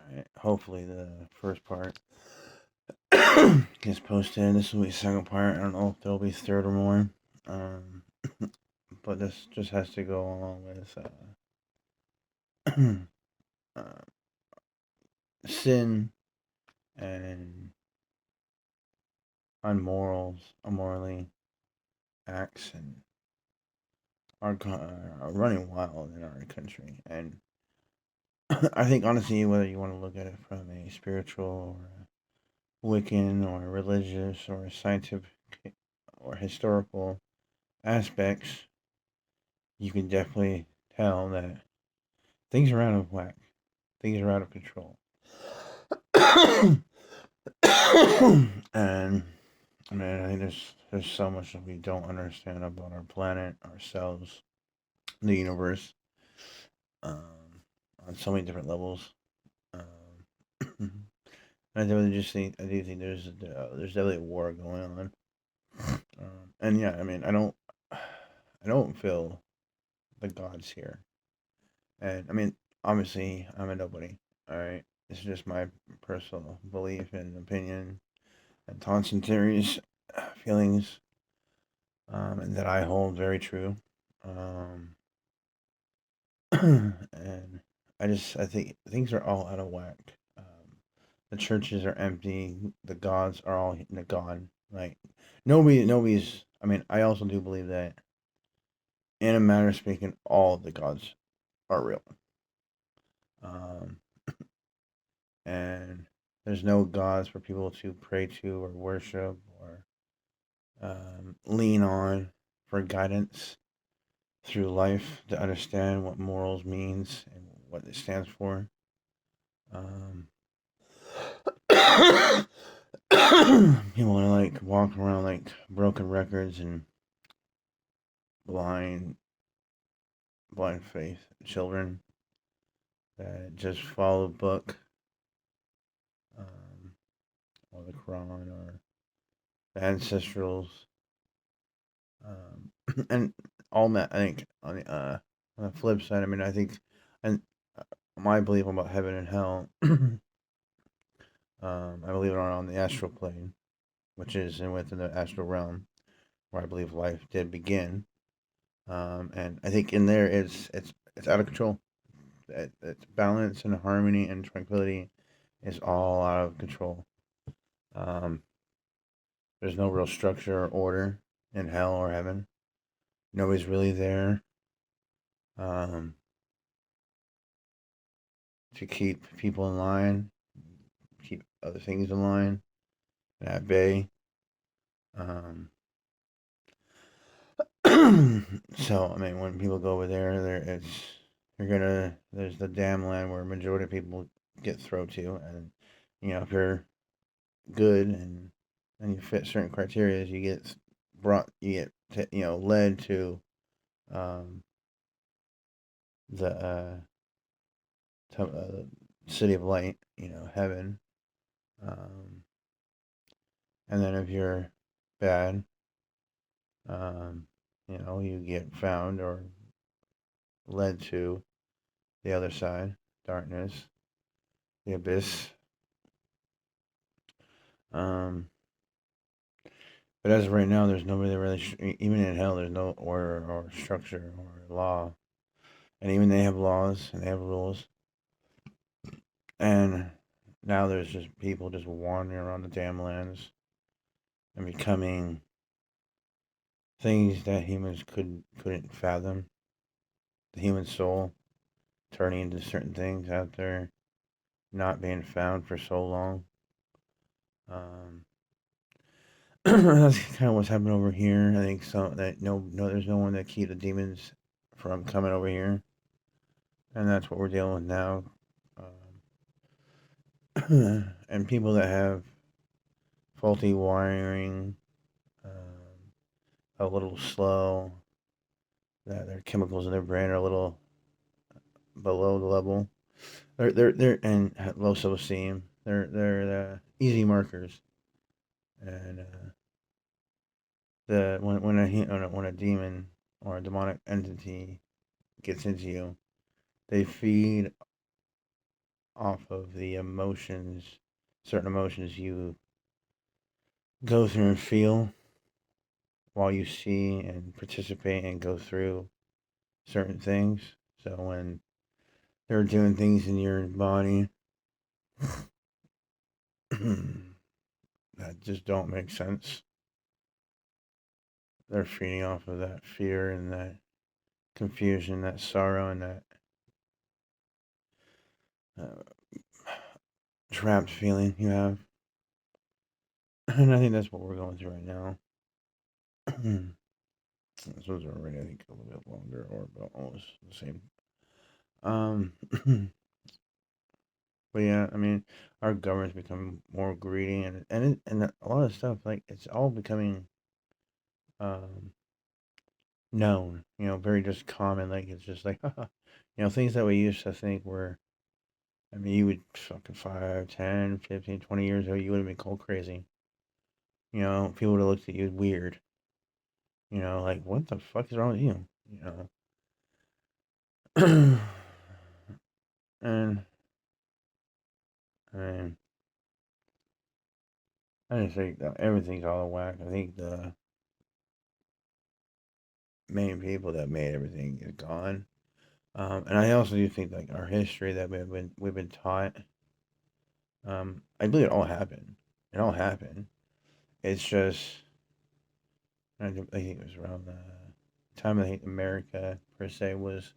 Alright, hopefully the first part gets posted. This will be the second part. I don't know if there'll be third or more. Um, but this just has to go along with uh, sin and unmorally acts and are running wild in our country. And I think honestly, whether you want to look at it from a spiritual or a Wiccan or a religious or a scientific or historical aspects, you can definitely tell that things are out of whack. Things are out of control. And I mean, I think there's so much that we don't understand about our planet, ourselves, the universe, um, on so many different levels. I really just think I do think there's definitely a war going on. And yeah, I mean, I don't feel the gods here. And I mean, obviously, I'm a nobody. All right, this is just my personal belief and opinion and thoughts and theories, feelings, and that I hold very true. Um, and I think things are all out of whack. The churches are empty. The gods are all gone. Like nobody's. I mean, I also do believe that, in a matter of speaking, all of the gods are real. Um, and there's no gods for people to pray to or worship or lean on for guidance through life to understand what morals means and what it stands for. Um, People are like walking around like broken records and blind, blind faith children that just follow a book, um, or the Quran or the ancestrals, and all that. I think on the flip side, I mean, I think, and my belief about heaven and hell, I believe it on the astral plane, which is within the astral realm, where I believe life did begin. And I think in there it's out of control. It's balance and harmony and tranquility is all out of control. Um, there's no real structure or order in hell or heaven. Nobody's really there, um, to keep people in line, keep other things in line and at bay. Um, so I mean, when people go over there it's you're gonna there's the damn land where majority of people get thrown to, and if you're good and you fit certain criteria, you get led to um, the city of light, heaven. Um, and then if you're bad, um, you get found or led to the other side, darkness, the abyss. Um, but as of right now, there's nobody that really, even in hell, there's no order or structure or law. And even they have laws and they have rules. And now there's just people just wandering around the damn lands and becoming things that humans couldn't fathom. The human soul turning into certain things out there, not being found for so long. Um, that's kind of what's happening over here. I think so that no, there's no one that keep the demons from coming over here, and that's what we're dealing with now. And people that have faulty wiring, a little slow, that their chemicals in their brain are a little below the level. They're and low self esteem. They're easy markers, and the when a demon or a demonic entity gets into you, they feed off of the emotions, certain emotions you go through and feel while you see and participate and go through certain things. So when they're doing things in your body that just don't make sense, they're feeding off of that fear and that confusion, that sorrow, and that uh, trapped feeling you have. And I think that's what we're going through right now. This was already, I think, a little bit longer, or about almost the same. Um, but yeah, I mean, our government's become more greedy, and a lot of stuff like it's all becoming um known. Very just common. Like it's just like, things that we used to think were. I mean, you would fucking 5, 10, 15, 20 years ago, you would have been cold crazy. People would have looked at you weird. Like, what the fuck is wrong with you? And I mean, I just think that everything's all out of whack. I think the main people that made everything is gone. And I also do think like our history that we've been taught. I believe it all happened. It all happened. It's just I think it was around the time I think America per se was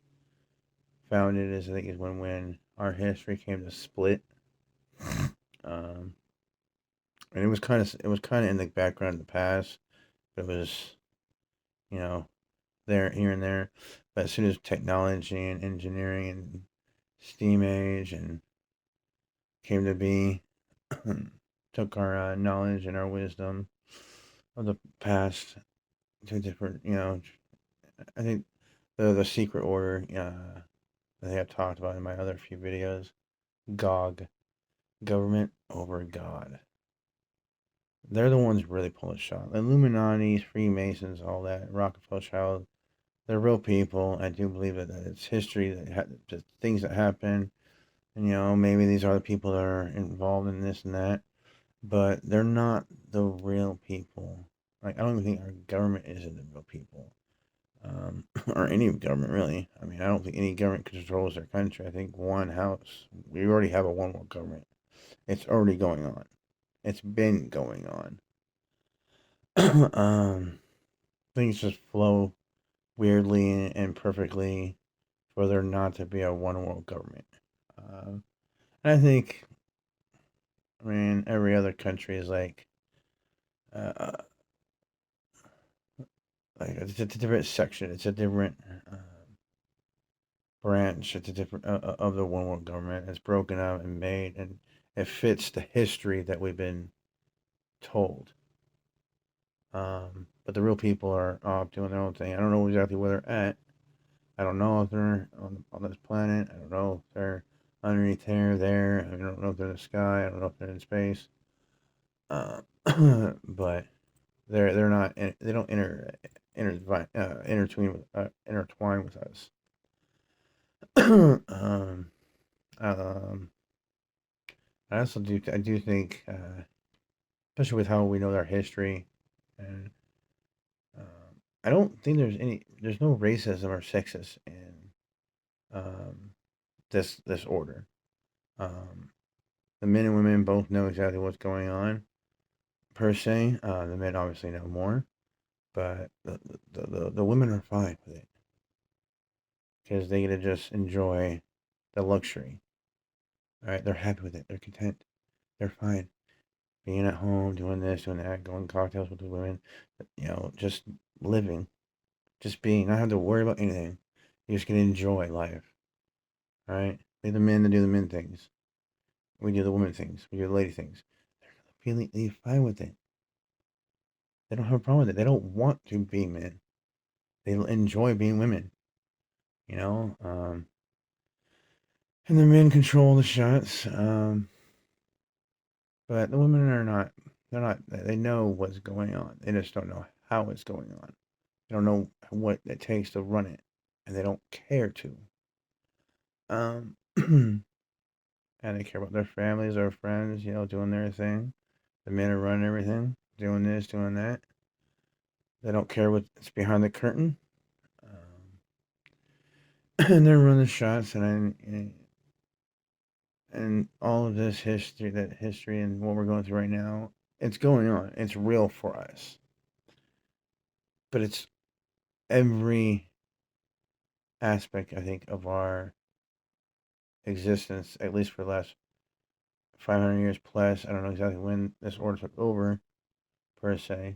founded. Is I think is when our history came to split. Um, and it was kind of in the background of the past. But it was you know there here and there. But as soon as technology and engineering and steam age and came to be, took our knowledge and our wisdom of the past to different. I think the secret order that I've talked about in my other few videos, GOG, government over God. They're the ones really pulling the shot. The Illuminati, Freemasons, all that, Rockefeller Child, they're real people. I do believe that it's history, that things that happen. And, maybe these are the people that are involved in this and that. But they're not the real people. Like, I don't even think our government isn't the real people. Or any government, really. I mean, I don't think any government controls their country. I think one house. We already have a one world government. It's already going on. It's been going on. Things just flow weirdly and perfectly for there not to be a one world government. And I think, I mean, every other country is uh, like it's a different section. It's a different branch. It's a different of the one world government. It's broken up and made, and it fits the history that we've been told. But the real people are off doing their own thing. I don't know exactly where they're at. I don't know if they're on this planet. I don't know if they're underneath here, there. I don't know if they're in the sky. I don't know if they're in space. Uh, but they're not. They don't intertwine with us. um, um, I do think, especially with how we know their history, and I don't think there's no racism or sexist in um, this order. Um, the men and women both know exactly what's going on per se. The men obviously know more, but the women are fine with it because they get to just enjoy the luxury. All right, they're happy with it. They're content. They're fine being at home, doing this, doing that, going cocktails with the women. Just living, just being, not have to worry about anything. You just can enjoy life. All right, leave the men to do the men things. We do the women things. We do the lady things. They're fine with it. They don't have a problem with it. They don't want to be men. They enjoy being women. You know, and the men control the shots. But the women are not. They're not. They know what's going on. They just don't know how it's going on. They don't know what it takes to run it, and they don't care to. Um, and they care about their families, their friends, doing their thing. The men are running everything, doing this, doing that. They don't care what's behind the curtain. And they're running shots, and all of this history, that history, and what we're going through right now, it's going on. It's real for us, but it's every aspect, I think, of our existence, at least for the last 500 years plus. I don't know exactly when this order took over, per se,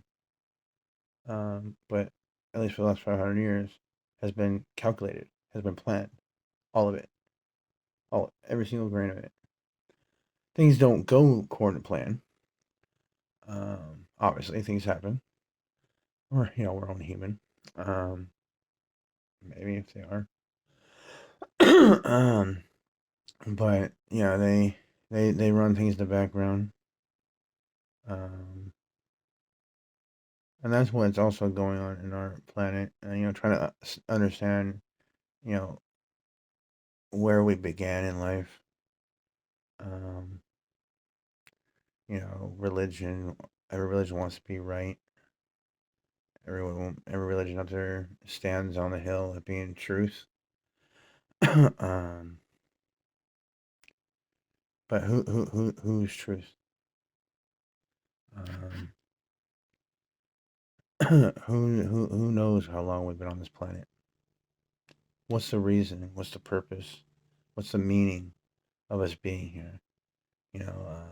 but at least for the last 500 years, has been calculated, has been planned. All of it, every single grain of it. Things don't go according to plan. Obviously, things happen. We're only human. Um, Maybe if they are. um, but yeah, they run things in the background. Um, and that's what's also going on in our planet. Trying to understand, you know, where we began in life. Um, Religion. Every religion wants to be right. Every religion out there stands on the hill of being truth. um, but who's truth? Um, who knows how long we've been on this planet? What's the reason? What's the purpose? What's the meaning of us being here? You know,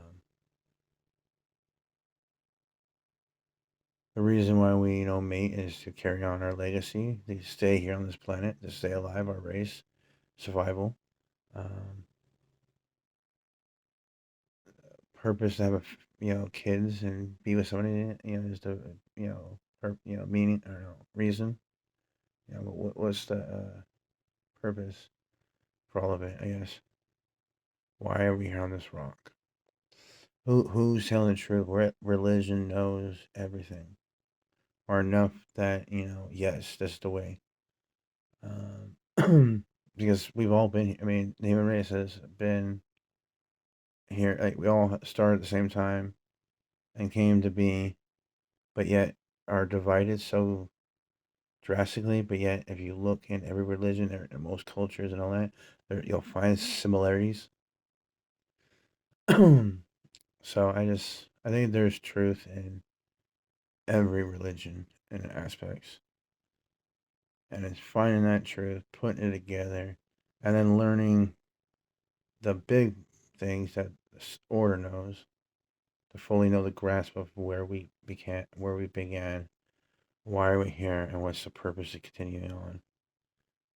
the reason why we mate is to carry on our legacy, to stay here on this planet, to stay alive, our race, survival. Um, Purpose to have kids and be with somebody. Is the meaning. I don't know, reason. What's the purpose for all of it? I guess. Why are we here on this rock? Who's telling the truth? Religion knows everything, or enough that yes, that's the way. Because we've all been. I mean, the human race has been here. Like we all started at the same time and came to be, but yet are divided so drastically. But yet, if you look in every religion, in most cultures and all that, you'll find similarities. So I think there's truth in every religion and aspects, and it's finding that truth, putting it together, and then learning the big things that this order knows, to fully know the grasp of where we began, why are we here, and what's the purpose of continuing on.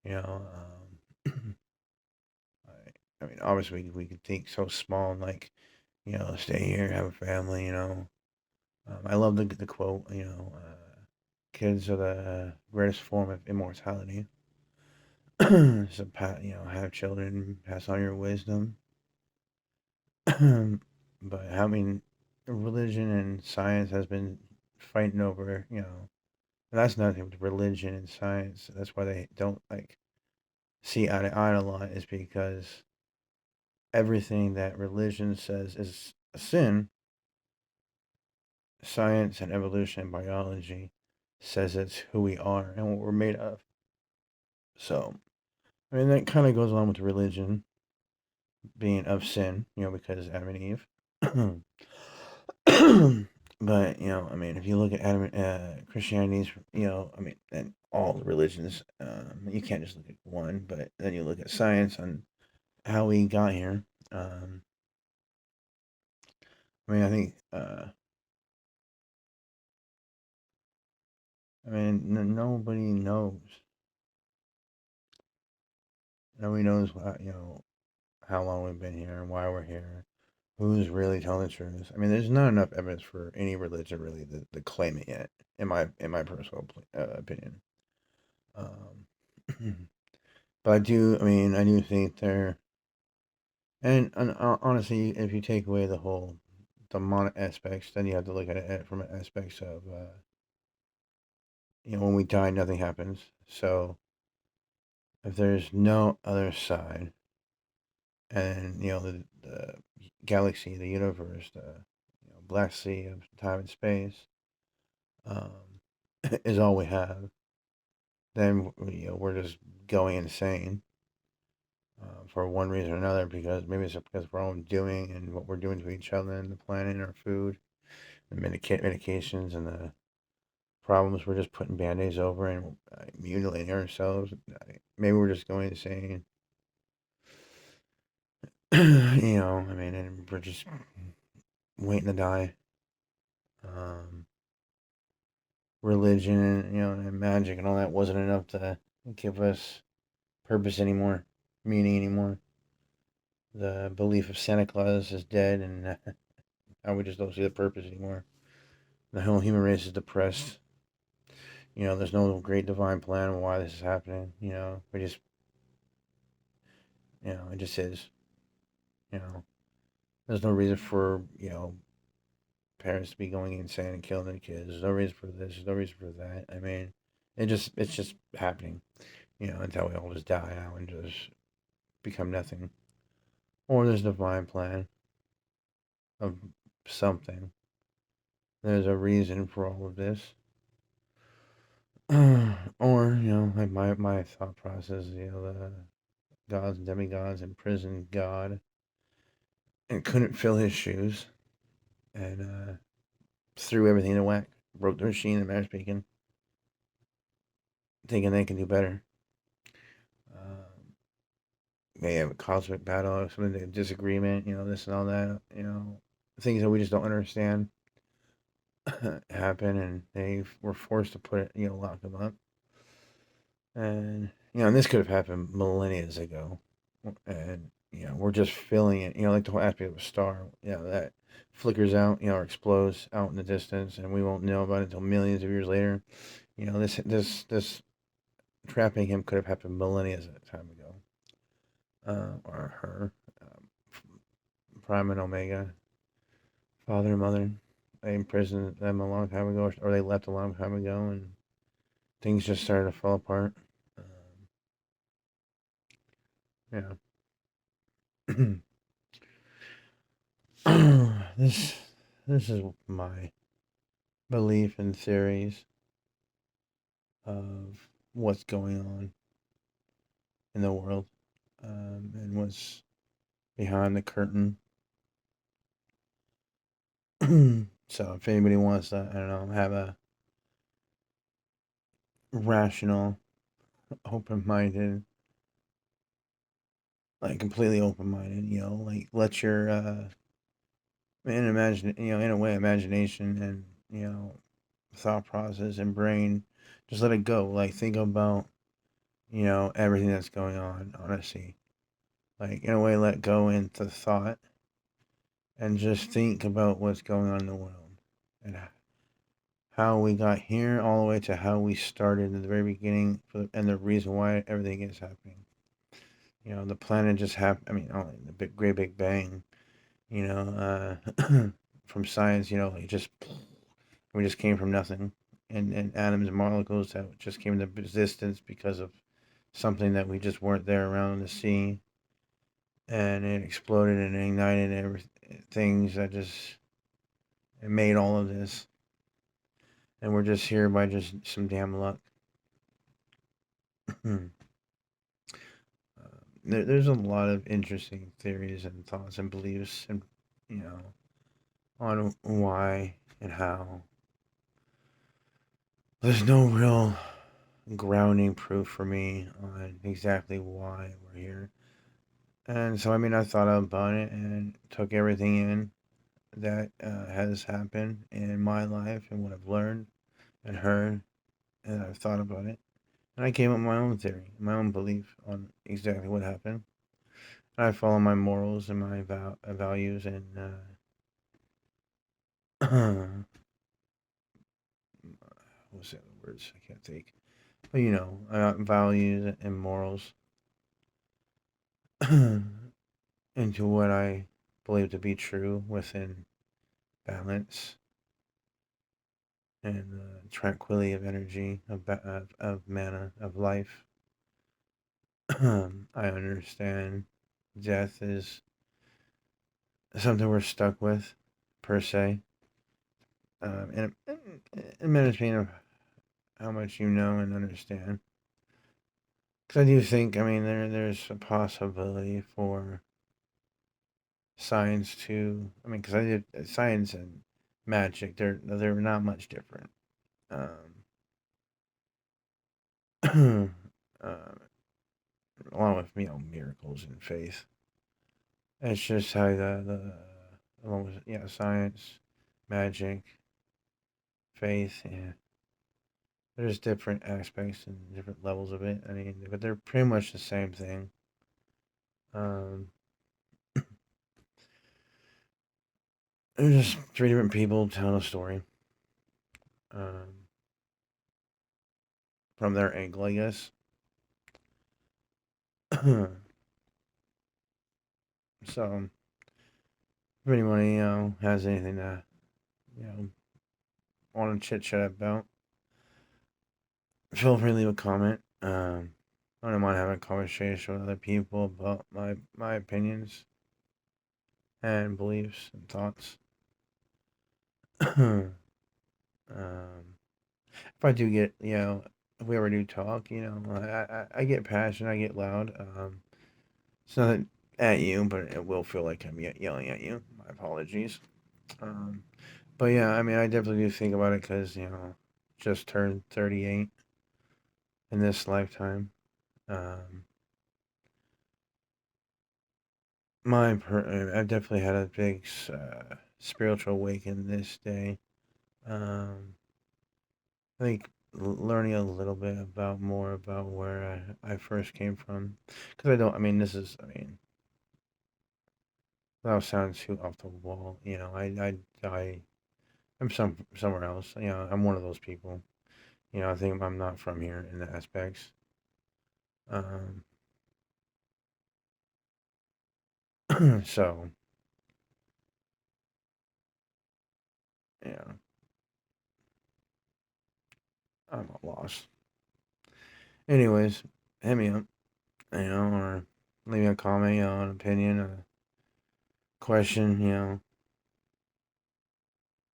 You know, I mean, obviously we can think so small and like, stay here, have a family. I love the quote. Kids are the greatest form of immortality. So, have children, pass on your wisdom. But I mean, religion and science has been fighting over. And that's another thing with religion and science. That's why they don't like see eye to eye a lot, is because everything that religion says is a sin, science and evolution and biology says it's who we are and what we're made of. So, I mean, that kind of goes along with religion being of sin, because Adam and Eve. But I mean, if you look at Christianity's, I mean, and all the religions, you can't just look at one. But then you look at science and how we got here. Um, I mean, I think, I mean, nobody knows. Nobody knows how long we've been here and why we're here. Who's really telling the truth? I mean, there's not enough evidence for any religion really to claim it yet, in my personal opinion. Um, but I do. I mean, I do think there. And honestly, if you take away the whole demonic aspects, then you have to look at it from aspects of when we die, nothing happens. So if there's no other side, and the galaxy, the universe, the black sea of time and space, um, is all we have, then we're just going insane for one reason or another, because maybe it's because of our own doing and what we're doing to each other and the planet and our food, the medications and the problems we're just putting band-aids over and mutilating ourselves. Maybe we're just going insane. I mean, and we're just waiting to die. Um, Religion and and magic and all that wasn't enough to give us purpose anymore, meaning anymore. The belief of Santa Claus is dead, and now we just don't see the purpose anymore. The whole human race is depressed. There's no great divine plan on why this is happening. We just, it just is. You know, there's no reason for parents to be going insane and killing their kids. There's no reason for this. There's no reason for that. I mean, it's just happening. Until we all just die out and just become nothing. Or there's a divine plan of something. There's a reason for all of this. Or, like my thought process, the gods and demigods imprisoned God and couldn't fill his shoes and threw everything in a whack, broke the machine, the manner speaking, thinking they can do better. May have a cosmic battle, some disagreement, this and all that, things that we just don't understand happen, and they were forced to put it, lock them up. And and this could have happened millennia ago, and we're just feeling it. Like the whole aspect of a star, that flickers out, or explodes out in the distance, and we won't know about it until millions of years later. This trapping him could have happened millennia time ago, or her, Prime and Omega, father and mother. They imprisoned them a long time ago, or they left a long time ago, and things just started to fall apart. Yeah. this this is my belief and theories of what's going on in the world, and what's behind the curtain. So if anybody wants to, I don't know, have a rational, open-minded, like completely open-minded, like let your imagine, in a way, imagination and thought process and brain, just let it go. Like think about everything that's going on. Honestly, like in a way, let go into thought and just think about what's going on in the world and how we got here, all the way to how we started in the very beginning, and the reason why everything is happening. The planet just happened. I mean, only the great big bang. From science, like just we just came from nothing, and atoms and molecules that just came into existence because of something that we just weren't there around the sea, and it exploded and ignited things that just it made all of this, and we're just here by just some damn luck. There's a lot of interesting theories and thoughts and beliefs, and you know, on why and how. There's no real grounding proof for me on exactly why we're here. And so, I mean, I thought about it and took everything in that has happened in my life and what I've learned and heard, and I've thought about it. And I came up with my own theory, my own belief on exactly what happened. And I follow my morals and my values and what's the other words I can't think. But values and morals into what I believe to be true within balance and tranquility of energy, of mana, of life. I understand death is something we're stuck with, per se. And it matters me of how much you know and understand. Because I do think, I mean, there's a possibility for science to, I mean, because I did science and magic, they're not much different. Uh, along with miracles and faith. It's just how the along with science, magic, faith. Yeah, there's different aspects and different levels of it. I mean, but they're pretty much the same thing. Um, they're just three different people telling a story um, from their angle, I guess. So, if anyone has anything to you know want to chit chat about, feel free to leave a comment. I don't mind having a conversation with other people about my opinions and beliefs and thoughts. If I do get, if we ever do talk, I get passionate, I get loud. It's not at you, but it will feel like I'm yelling at you. My apologies. Um, but yeah, I mean, I definitely do think about it because, just turned 38 in this lifetime. Um, I've definitely had a big spiritual awakening this day. Um, I think learning a little bit about more about where I first came from, because I don't. I mean, without sounding too off the wall, I'm somewhere else. I'm one of those people. I think I'm not from here in the aspects. Um, so yeah, I'm a loss. Anyways, hit me up, or leave me a comment, an opinion, a question,